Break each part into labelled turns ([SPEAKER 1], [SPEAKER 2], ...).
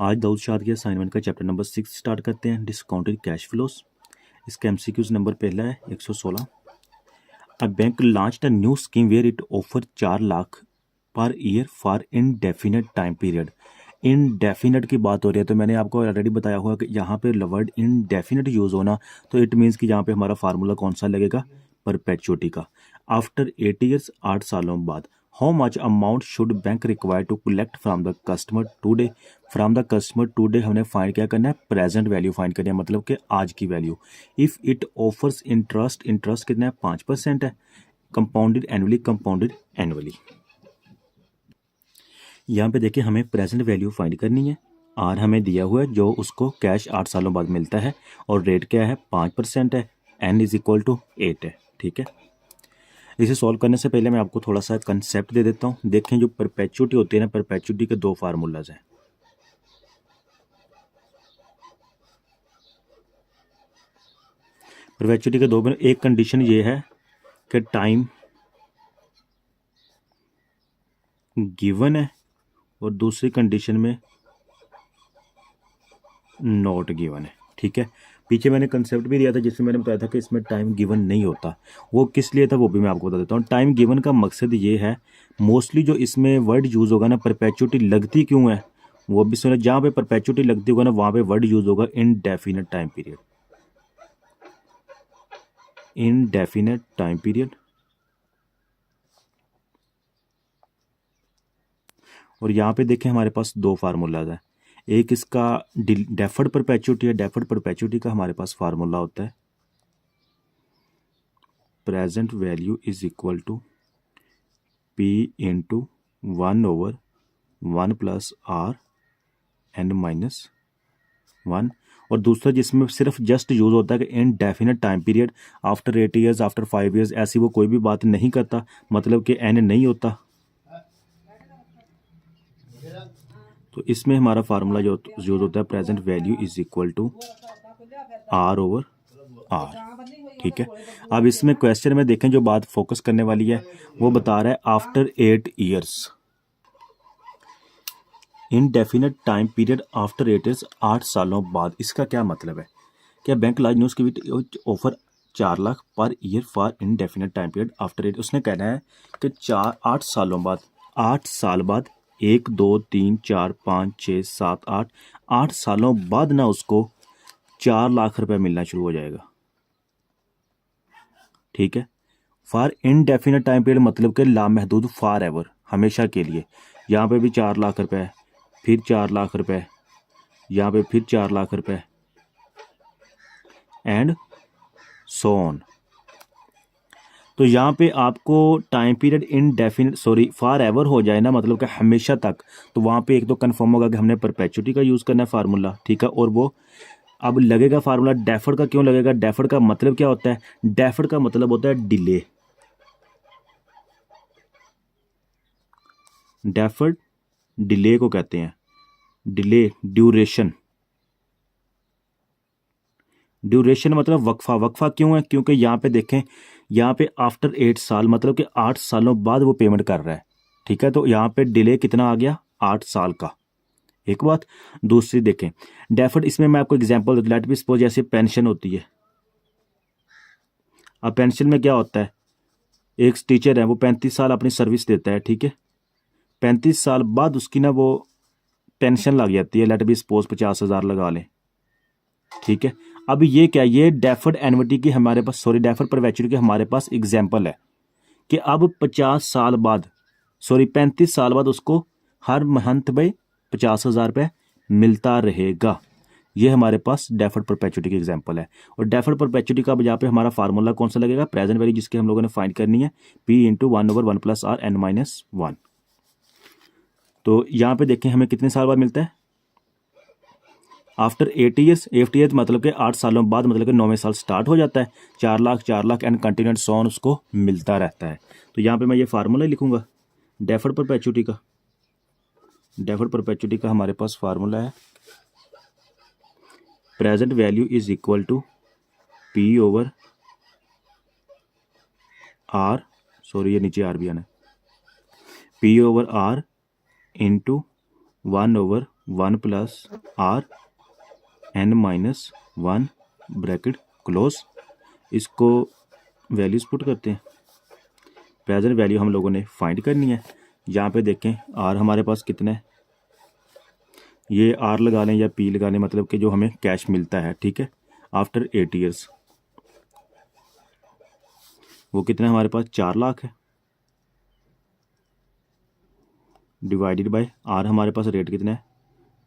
[SPEAKER 1] आज दाऊद शाद के असाइनमेंट का चैप्टर नंबर 6 स्टार्ट करते हैं, डिस्काउंटेड कैश फ्लोस। इसका एमसीक्यूज नंबर पहला है 116। A bank launched a new scheme where it offer 4 lakh per year for indefinite time period. Indefinite की बात हो रही है तो मैंने आपको ऑलरेडी बताया हुआ कि यहाँ पे वर्ड इनडेफिनेट यूज़ होना, तो इट मीन्स कि यहाँ पे हमारा फार्मूला कौन सा लगेगा, परपेचुटी का। आफ्टर 8 ईयर्स 8 सालों बाद how much amount should bank require to collect from the customer today. From the customer today हमने फाइंड क्या करना है, प्रेजेंट वैल्यू फाइंड करनी है, मतलब कि आज की value. If it offers interest, interest कितना है 5% है, कंपाउंडेड एनुअली, कंपाउंडेड एनुअली। यहाँ पे देखिए हमें प्रेजेंट वैल्यू फाइंड करनी है। आर हमें दिया हुआ है जो उसको कैश 8 सालों बाद मिलता है, और रेट क्या है 5% है, एन इज इक्वल टू 8 है। ठीक है, इसे सॉल्व करने से पहले मैं आपको थोड़ा सा कंसेप्ट दे देता हूँ। देखें जो परपेचुटी होती है ना, परपेचुटी के दो फार्मूलाज हैं। परपेचुटी के दो, एक कंडीशन ये है कि टाइम गिवन है और दूसरी कंडीशन में नॉट गिवन है। ठीक है, पीछे मैंने कंसेप्ट भी दिया था जिसमें मैंने बताया था कि इसमें टाइम गिवन नहीं होता। वो किस लिए था वो भी मैं आपको बता देता हूँ। टाइम गिवन का मकसद ये है, मोस्टली जो इसमें वर्ड यूज़ होगा ना, परपेचुटी लगती क्यों है वो भी सुना। जहाँ पे परपेचुटी लगती होगा ना वहाँ पे वर्ड यूज़ होगा indefinite time period, indefinite time period. और यहाँ पे देखें हमारे पास दो फार्मूलाज है। एक इसका डेफर्ड परपेचुटी है, डेफर्ड परपेचुटी का हमारे पास फार्मूला होता है present value is equal to P into 1/1 plus R N minus 1। और दूसरा जिसमें सिर्फ जस्ट यूज होता है कि indefinite time period, after 8 years, after 5 years, ऐसी वो कोई भी बात नहीं करता, मतलब कि एन नहीं होता। तो इसमें हमारा फार्मूला जो यूज होता है present value is equal to R/R। ठीक है, अब इसमें क्वेश्चन में देखें जो बात फोकस करने वाली है वो बता रहा है after 8 years, indefinite time period after 8 years, 8 सालों बाद। इसका क्या मतलब है? क्या बैंक लार्ज न्यूज़ की offer 4 lakh per year for indefinite time period after 8। उसने कहना है कि 8 सालों बाद, 8 साल बाद, 1 2 3 4 5 6 7 8 सालों बाद ना उसको 4 लाख रुपए मिलना शुरू हो जाएगा। ठीक है, फॉर इनडेफिनेट टाइम पीरियड मतलब कि लामहदूद, फॉर एवर, हमेशा के लिए। यहाँ पे भी 4 लाख रुपए, फिर 4 लाख रुपए, यहाँ पे फिर 4 लाख रुपए, एंड सो ऑन। तो यहाँ पे आपको time period indefinite for ever हो जाए ना, मतलब कि हमेशा तक, तो वहाँ पे एक तो कंफर्म होगा कि हमने परपेचुटी का यूज़ करना है फार्मूला। ठीक है, और वो अब लगेगा फार्मूला डेफर्ड का। क्यों लगेगा? डेफर्ड का मतलब क्या होता है? डेफर्ड का मतलब होता है डिले। डेफर्ड डिले को कहते हैं, डिले, ड्यूरेशन। ड्यूरेशन मतलब वक्फा। वक्फा क्यों है? क्योंकि यहाँ पे देखें, यहाँ पे आफ्टर 8 साल मतलब कि 8 सालों बाद वो पेमेंट कर रहा है। ठीक है, तो यहाँ पे डिले कितना आ गया? 8 साल का। एक बात। दूसरी देखें डेफर्ड, इसमें मैं आपको एग्जांपल, लेट बी सपोज जैसे पेंशन होती है। अब पेंशन में क्या होता है, एक टीचर है वो 35 साल अपनी सर्विस देता है। ठीक है, 35 साल बाद उसकी ना वो पेंशन लग जाती है, लेट बी सपोज 50,000 लगा लें। ठीक है, अब ये क्या, ये डेफर्ड एन्युटी की हमारे पास, डेफर्ड परपेचुटी की हमारे पास एग्जांपल है कि अब 50 साल बाद, 35 साल बाद उसको हर मंथ में 50,000 रुपये मिलता रहेगा। ये हमारे पास डेफर्ड परपेचुटी की एग्जांपल है। और डेफर्ड परपेचुटी का यहाँ पे हमारा फार्मूला कौन सा लगेगा? प्रेजेंट वैल्यू जिसकी हम लोगों ने फाइंड करनी है, P into 1/1 plus R N minus 1। तो यहाँ पे देखें हमें कितने साल बाद मिलता है? After 8 years. 8 ईयर्स मतलब कि 8 सालों बाद, मतलब कि 9वें साल स्टार्ट हो जाता है। 4 lakh 4 lakh and continued so on उसको मिलता रहता है। तो यहाँ पे मैं ये फार्मूला लिखूंगा डेफर्ड परपेचुटी का। डेफर्ड परपेचुटी का हमारे पास फार्मूला है present value is equal to P over R, ये नीचे आर भी आना है, P over R into 1/1 1 plus R N minus 1 bracket close. इसको वैल्यूज पुट करते हैं। प्रेजेंट वैल्यू हम लोगों ने फाइंड करनी है। यहाँ पे देखें आर हमारे पास कितना है, ये आर लगा लें या पी लगा लें, मतलब कि जो हमें कैश मिलता है, ठीक है, आफ्टर 8 ईयर्स, वो कितना है हमारे पास 4 लाख है, डिवाइडेड बाय आर हमारे पास रेट कितना है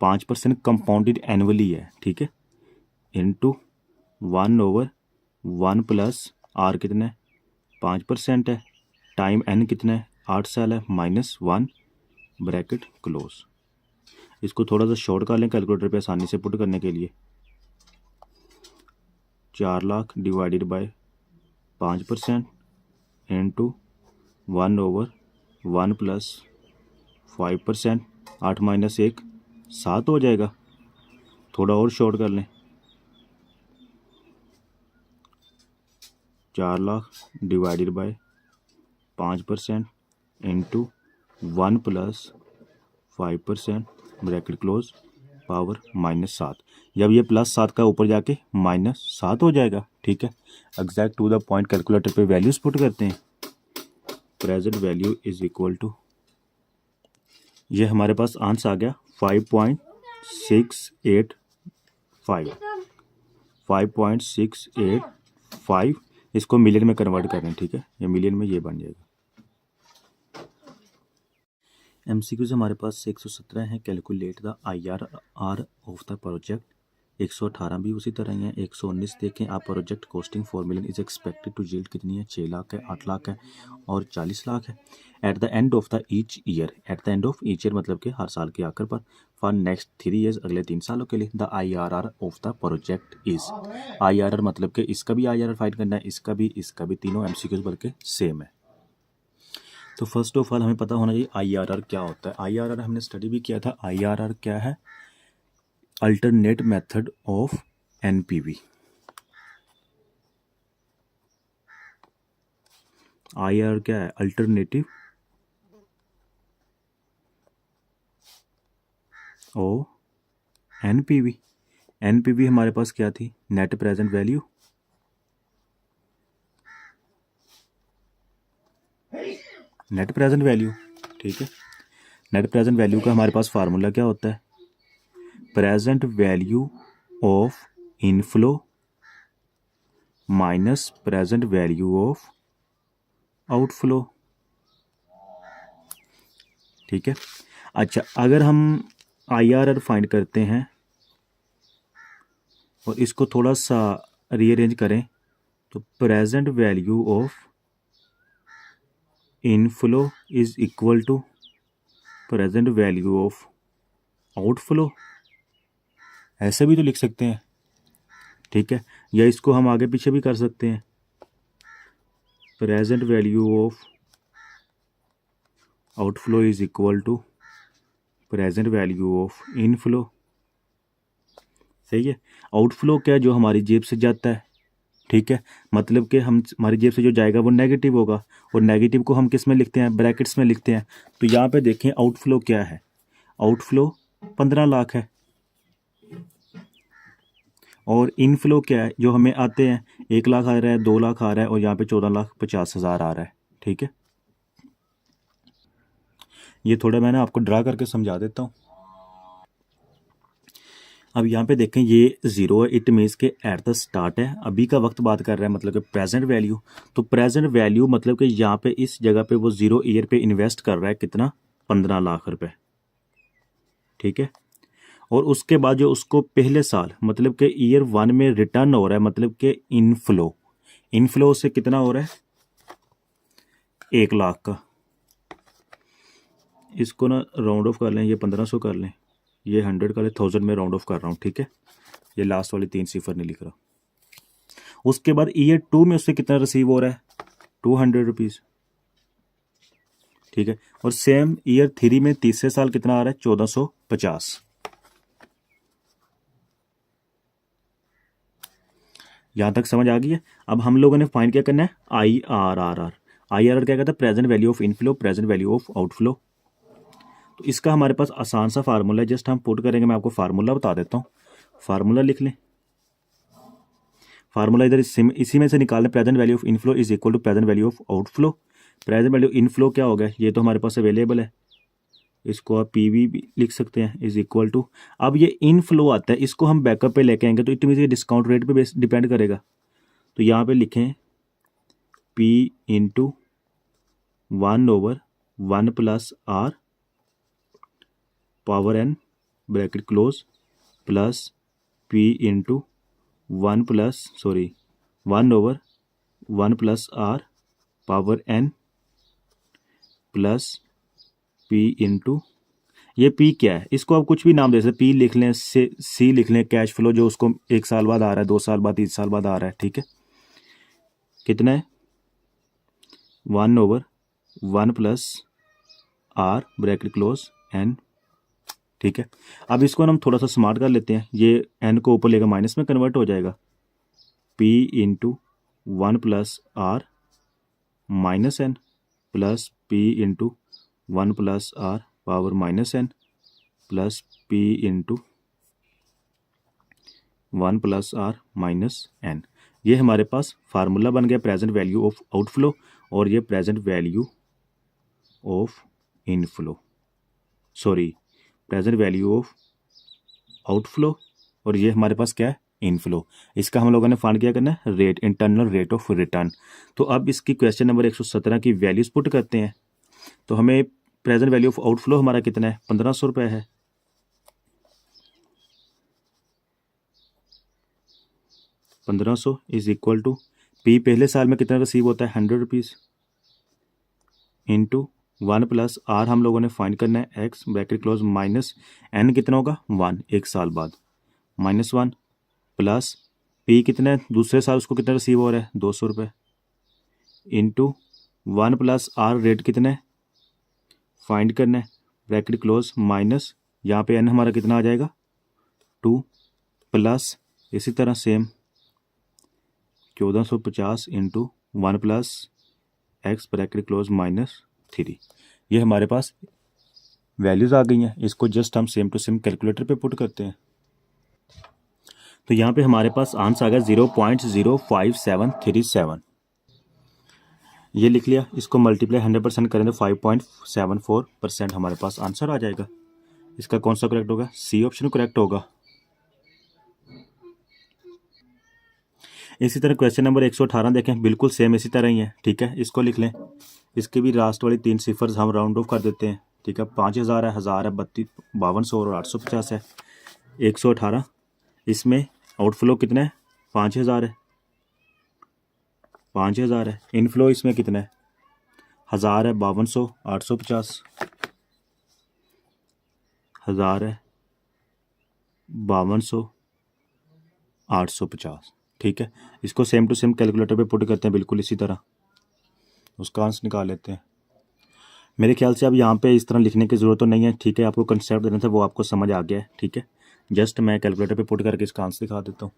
[SPEAKER 1] 5% कंपाउंडेड एनुअली है, ठीक है, इनटू 1/1 प्लस आर कितना है 5% है, टाइम एन कितना है 8 साल है, माइनस 1 ब्रैकेट क्लोज। इसको थोड़ा सा शॉर्ट कर लें कैलकुलेटर पे आसानी से पुट करने के लिए। 4 lakh divided by 5% into 1/1 plus 5%, 8 minus 1 7 हो जाएगा। थोड़ा और शॉर्ट कर लें, 4 lakh divided by 5% into 1 plus 5% bracket close power -7। जब ये +7 का ऊपर जाके -7 हो जाएगा, ठीक है। Exact to the point calculator पे वैल्यूज पुट करते हैं। Present value is equal to, ये हमारे पास आंसर आ गया 5.685। इसको मिलियन में कन्वर्ट कर रहे हैं, ठीक है, ये मिलियन में ये बन जाएगा। MCQs हमारे पास 117 है। Calculate the IRR of the project. 118 भी उसी तरह ही है। 119 देखें आप, project costing 4 million is expected to yield कितनी है, 6 लाख है, 8 लाख है और 40 लाख है। At the end of the each year, at the end of each year मतलब कि हर साल के आखिर पर, फॉर नेक्स्ट 3 ईयर्स अगले 3 सालों के लिए, the IRR of the project is. IRR मतलब कि इसका भी IRR फाइंड करना है, इसका भी, तीनों MCQs बल्कि सेम है। तो फर्स्ट ऑफ ऑल हमें पता होना चाहिए IRR क्या होता है। IRR हमने स्टडी भी किया था। IRR क्या है, alternate method of NPV। IRR क्या है, अल्टरनेटिव ऑफ NPV। NPV हमारे पास क्या थी, net present value, net present value, ठीक है। नेट प्रेजेंट वैल्यू का हमारे पास फार्मूला क्या होता है, present value of inflow minus present value of outflow, ठीक है। अच्छा, अगर हम IRR फाइंड करते हैं और इसको थोड़ा सा रीअरेंज करें तो present value of inflow is equal to present value of outflow, ऐसे भी तो लिख सकते हैं, ठीक है। या इसको हम आगे पीछे भी कर सकते हैं, present value of outflow is equal to present value of inflow, सही है। आउटफ्लो क्या, जो हमारी जेब से जाता है, ठीक है, मतलब कि हमारी जेब से जो जाएगा वो नेगेटिव होगा, और नेगेटिव को हम किस में लिखते हैं, ब्रैकेट्स में लिखते हैं। तो यहाँ पे देखें आउटफ्लो क्या है, आउटफ्लो 15 लाख है, और इनफ्लो क्या है, जो हमें आते हैं 1 लाख आ रहा है, 2 लाख आ रहा है, और यहाँ पे 14,50,000 आ रहा है, ठीक है। ये थोड़ा मैंने आपको ड्रा करके समझा देता हूँ। अब यहाँ पे देखें ये 0 है, इट मीन्स के एट द स्टार्ट है, अभी का वक्त बात कर रहा है, मतलब कि प्रेजेंट वैल्यू। तो प्रेजेंट वैल्यू मतलब कि यहाँ पे इस जगह पे वो 0 ईयर पे इन्वेस्ट कर रहा है कितना, 15 लाख रुपए, ठीक है। और उसके बाद जो उसको पहले साल मतलब कि ईयर 1 में रिटर्न हो रहा है, मतलब कि इनफ्लो से कितना हो रहा है, 1 लाख का। इसको ना राउंड ऑफ कर लें, ये 1500 कर लें, ये 100 का ले, 1000 में राउंड ऑफ कर रहा हूँ, ठीक है। ये लास्ट वाली 3 सिफर नहीं लिख रहा। उसके बाद ईयर 2 में उससे कितना रिसीव हो रहा है, 200 रुपीज़, ठीक है। और सेम ईयर 3 में तीसरे साल कितना आ रहा है, 1450। यहां तक समझ आ गई है। अब हम लोगों ने फाइंड क्या करना है, IRR क्या कहता है, present value of inflow, present value of outflow. तो इसका हमारे पास आसान सा फार्मूला है, जस्ट हम पुट करेंगे। मैं आपको फार्मूला बता देता हूँ, फार्मूला लिख लें। फार्मूला इधर इसी में से निकालने, present value of inflow is equal to present value of outflow. Present value inflow क्या होगा, ये तो हमारे पास अवेलेबल है, इसको आप पीवी भी लिख सकते हैं, इज इक्वल टू, अब ये इनफ्लो आता है, इसको हम बैकअप पे लेके आएंगे तो इट मीन ये डिस्काउंट रेट पे डिपेंड करेगा। तो यहाँ पे लिखें P into 1/1 plus R power N bracket close plus P into 1/1 plus R power N plus P into, ये पी क्या है, इसको आप कुछ भी नाम दे सकते, पी लिख लें, सी लिख लें, कैश फ्लो जो उसको 1 साल बाद आ रहा है, 2 साल बाद, 3 साल बाद आ रहा है, ठीक है। कितना है 1/1 plus R bracket close N, ठीक है। अब इसको हम थोड़ा सा स्मार्ट कर लेते हैं, ये एन को ऊपर लेकर माइनस में कन्वर्ट हो जाएगा, P into 1 plus R minus N plus P into 1 plus R power minus N plus P into 1 plus R minus N. ये हमारे पास फार्मूला बन गया प्रेजेंट वैल्यू ऑफ आउटफ्लो, और ये present value of inflow, sorry present value of outflow, और ये हमारे पास क्या है इनफ्लो। इसका हम लोगों ने फाइंड किया करना है rate, internal rate of return. तो अब इसकी क्वेश्चन नंबर 117 की वैल्यूज पुट करते हैं। तो हमें प्रेजेंट वैल्यू ऑफ आउटफ्लो हमारा कितना है, 1500 रुपये है। $1500 इज इक्वल टू पी पहले साल में कितना रिसीव होता है 100 रुपीज़ इंटू 1 प्लस आर हम लोगों ने फाइंड करना है X bracket close minus N कितना होगा 1 1 साल बाद -1 प्लस पी कितना है दूसरे साल उसको कितना रिसीव हो रहा है 200 रुपये इंटू 1 प्लस आर रेट कितना है फाइंड करना है ब्रैकेट क्लोज माइनस यहाँ पे एन हमारा कितना आ जाएगा 2 प्लस इसी तरह same 1450 into 1 plus x bracket close -3। ये हमारे पास वैल्यूज़ आ गई हैं। इसको जस्ट हम सेम टू सेम कैलकुलेटर पे पुट करते हैं। तो यहाँ पे हमारे पास आंसर आ गया 0.05737। ये लिख लिया, इसको मल्टीप्लाई 100% करें तो 5.74% हमारे पास आंसर आ जाएगा। इसका कौन सा करेक्ट होगा, सी ऑप्शन करेक्ट होगा। इसी तरह क्वेश्चन नंबर 118 देखें, बिल्कुल सेम इसी तरह ही है, ठीक है। इसको लिख लें, इसके भी लास्ट वाली 3 सिफर्स हम राउंड ऑफ कर देते हैं, ठीक है। 5000 है, 1000 है, 5200 और 850 है। 118 इसमें आउटफ्लो कितना है 5000 है, 5000 है। इनफ्लो इसमें कितना है 1000 है, 5200 850, 1000 है, 5200 850, ठीक है। इसको सेम टू सेम कैलकुलेटर पे पुट करते हैं बिल्कुल इसी तरह, उसका आंसर निकाल लेते हैं। मेरे ख्याल से अब यहाँ पे इस तरह लिखने की ज़रूरत तो नहीं है, ठीक है। आपको कंसेप्ट देना था वो आपको समझ आ गया है, ठीक है। जस्ट मैं कैलकुलेटर पे पुट करके इसका आंसर दिखा देता हूँ।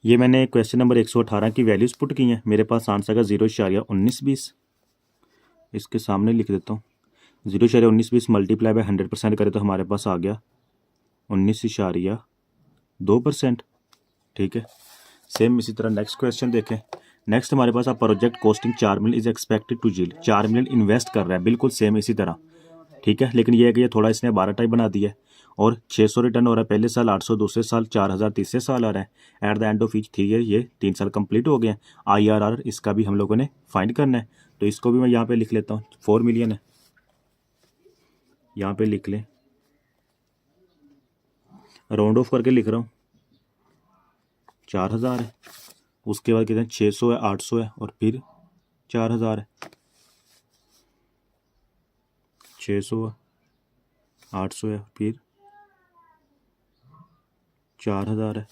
[SPEAKER 1] ये मैंने क्वेश्चन नंबर 118 की वैल्यूज़ पुट की हैं। मेरे पास आंसर का 0.1920, इसके सामने लिख देता हूँ। 0.1920 मल्टीप्लाई बाय 100% करें तो हमारे पास आ गया 19.2%, ठीक है। सेम इसी तरह नेक्स्ट क्वेश्चन देखें। नेक्स्ट हमारे पास आप project costing 4 million is expected to yield, 4 million invest कर रहा है, बिल्कुल सेम इसी तरह, ठीक है। लेकिन ये है कि ये थोड़ा इसने 12 टाइप बना दिया है, और 600 रिटर्न हो रहा है पहले साल, 800 दूसरे साल, 4000 तीसरे साल आ रहा है। At the end of each 3 year ये 3 साल कंप्लीट हो गए हैं। IRR इसका भी हम लोगों ने फाइंड करना है, तो इसको भी मैं यहाँ पे लिख लेता हूँ। 4 मिलियन है, यहाँ पे लिख लें, राउंड ऑफ करके लिख रहा हूँ। 4000 है, उसके बाद कितने 600 है, 800 है, और फिर 4000 है, 600 है, 800 है, फिर 4000 है,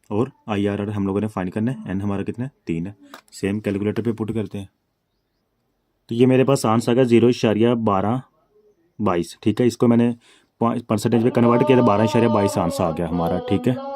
[SPEAKER 1] और IRR हम लोगों ने फाइंड करना है। एन हमारा कितना है 3 है। सेम कैलकुलेटर पे पुट करते हैं। तो ये मेरे पास आंसर आएगा 0.1222, ठीक है। इसको मैंने परसेंटेज में कन्वर्ट किया तो 12.22 आंसर आ गया हमारा, ठीक है।